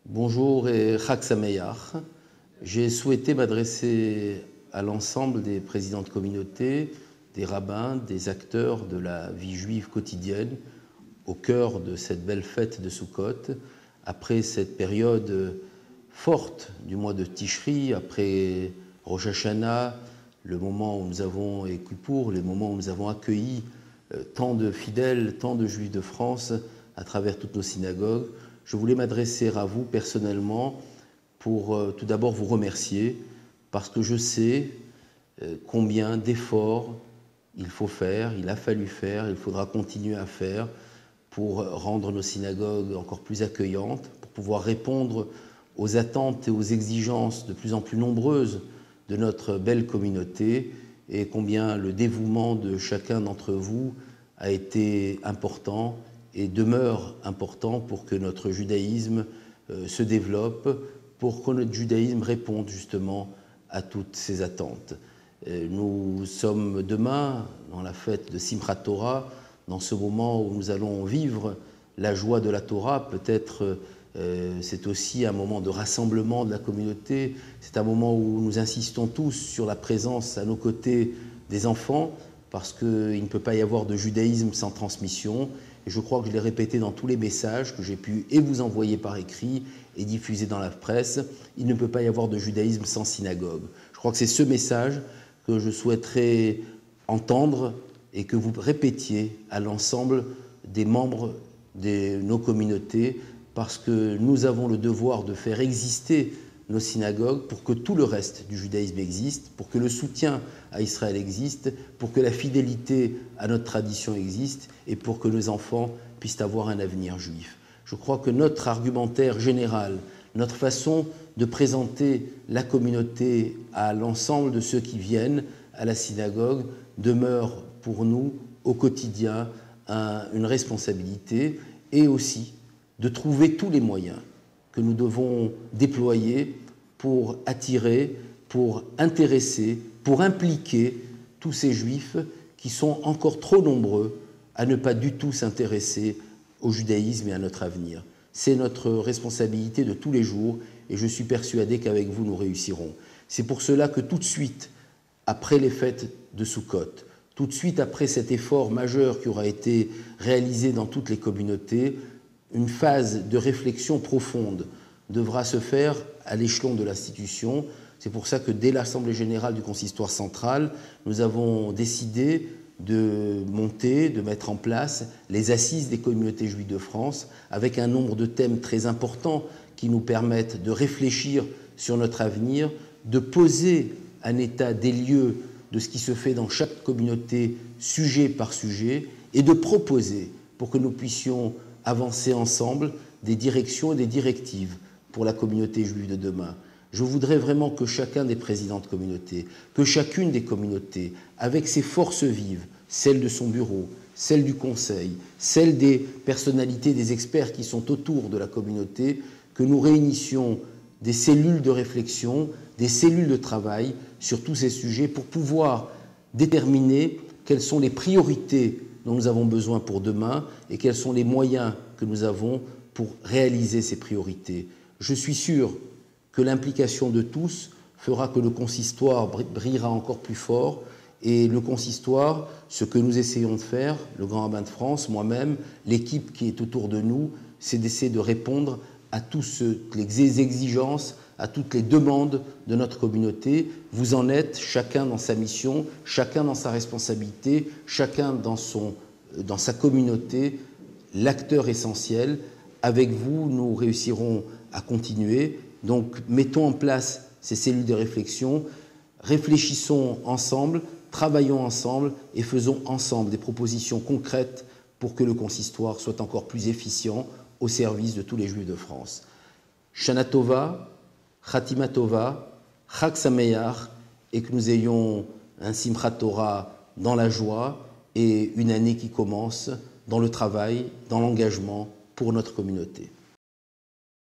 Bonjour et Chag Sameach. J'ai souhaité m'adresser à l'ensemble des présidents de communauté, des rabbins, des acteurs de la vie juive quotidienne, au cœur de cette belle fête de Sukkot, après cette période forte du mois de Tishri, après Rosh Hashanah, le moment où nous avons, et Kippour, les moments où nous avons accueilli tant de fidèles, tant de juifs de France à travers toutes nos synagogues. Je voulais m'adresser à vous personnellement pour tout d'abord vous remercier parce que je sais combien d'efforts il faut faire, il a fallu faire, il faudra continuer à faire pour rendre nos synagogues encore plus accueillantes, pour pouvoir répondre aux attentes et aux exigences de plus en plus nombreuses de notre belle communauté et combien le dévouement de chacun d'entre vous a été important et demeure important pour que notre judaïsme se développe, pour que notre judaïsme réponde justement à toutes ces attentes. Nous sommes demain dans la fête de Simchat Torah, dans ce moment où nous allons vivre la joie de la Torah. Peut-être c'est aussi un moment de rassemblement de la communauté, c'est un moment où nous insistons tous sur la présence à nos côtés des enfants, parce qu'il ne peut pas y avoir de judaïsme sans transmission. Et je crois que je l'ai répété dans tous les messages que j'ai pu et vous envoyer par écrit et diffuser dans la presse. Il ne peut pas y avoir de judaïsme sans synagogue. Je crois que c'est ce message que je souhaiterais entendre et que vous répétiez à l'ensemble des membres de nos communautés, parce que nous avons le devoir de faire exister nos synagogues pour que tout le reste du judaïsme existe, pour que le soutien à Israël existe, pour que la fidélité à notre tradition existe et pour que nos enfants puissent avoir un avenir juif. Je crois que notre argumentaire général, notre façon de présenter la communauté à l'ensemble de ceux qui viennent à la synagogue demeure pour nous au quotidien une responsabilité et aussi de trouver tous les moyens que nous devons déployer pour attirer, pour intéresser, pour impliquer tous ces juifs qui sont encore trop nombreux à ne pas du tout s'intéresser au judaïsme et à notre avenir. C'est notre responsabilité de tous les jours et je suis persuadé qu'avec vous, nous réussirons. C'est pour cela que tout de suite, après les fêtes de Sukkot, tout de suite après cet effort majeur qui aura été réalisé dans toutes les communautés, une phase de réflexion profonde devra se faire à l'échelon de l'institution. C'est pour ça que dès l'Assemblée générale du Consistoire central, nous avons décidé de monter, de mettre en place les assises des communautés juives de France, avec un nombre de thèmes très importants qui nous permettent de réfléchir sur notre avenir, de poser un état des lieux de ce qui se fait dans chaque communauté, sujet par sujet, et de proposer, pour que nous puissions avancer ensemble, des directions et des directives pour la communauté juive de demain. Je voudrais vraiment que chacun des présidents de communauté, que chacune des communautés, avec ses forces vives, celles de son bureau, celles du conseil, celles des personnalités, des experts qui sont autour de la communauté, que nous réunissions des cellules de réflexion, des cellules de travail sur tous ces sujets pour pouvoir déterminer quelles sont les priorités dont nous avons besoin pour demain et quels sont les moyens que nous avons pour réaliser ces priorités. Je suis sûr que l'implication de tous fera que le consistoire brillera encore plus fort et le consistoire, ce que nous essayons de faire, le Grand Rabbin de France, moi-même, l'équipe qui est autour de nous, c'est d'essayer de répondre à toutes les exigences, à toutes les demandes de notre communauté. Vous en êtes, chacun dans sa mission, chacun dans sa responsabilité, chacun dans sa communauté, l'acteur essentiel. Avec vous, nous réussirons à continuer. Donc, mettons en place ces cellules de réflexion, réfléchissons ensemble, travaillons ensemble et faisons ensemble des propositions concrètes pour que le consistoire soit encore plus efficient au service de tous les Juifs de France. Shana Tova, Khatima Tova, Chag Sameach, et que nous ayons un Simchat Torah dans la joie et une année qui commence dans le travail, dans l'engagement pour notre communauté.